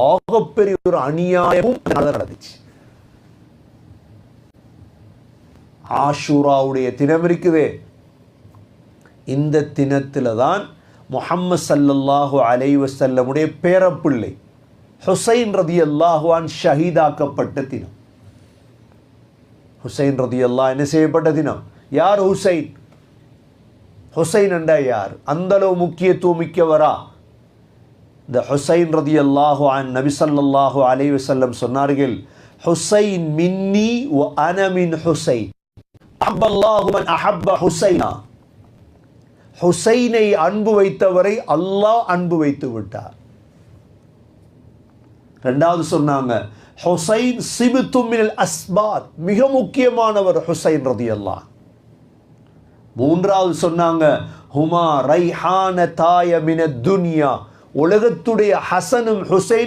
ஆகப்பெரிய ஒரு அநியாயமும் நடந்துச்சு. ஆஷூராவுடைய தினம் இருக்குதே, இந்த தினத்தில் தான் முஹம்மது ஸல்லல்லாஹு அலைஹி வஸல்லமுடைய பேரப்பிள்ளை ஹுசைன் ரலியல்லாஹு அன்ஹு ஷஹீதாக்கப்பட்ட தினம். ஹுசைன் ரலியல்லாஹு என்ன செய்யப்பட்ட தினம்? யார் ஹுசைன்? ஹுசைன் என்றா யார்? அந்த அளவு முக்கியத்துவம் மிக்கவரா? இந்த ஹுசைன் ரலியல்லாஹு அன்ஹு நபி ஸல்லல்லாஹு அலைஹி வஸல்லம் சொன்னார்கள், ஹுசைன் மின்னி வ அன மின் ஹுசைன், அஹப்பல்லாஹு மன் அஹப்ப ஹுசைனா. ஹுசைனை அன்பு வைத்தவரை அல்லாஹ் அன்பு வைத்து விட்டார். ரெண்டாவது சொன்னாங்க, ஹுசைன் சிபித்து மினல் அஸ்பாத், மிக முக்கியமானவர் ஹுசைன் ரலியல்லாஹு. மூன்றாவது சொன்னாங்க, ஹுமா ரைஹான தாய மினத் துன்யா, உலகத்துடைய ஹசனும் ஹுசைன்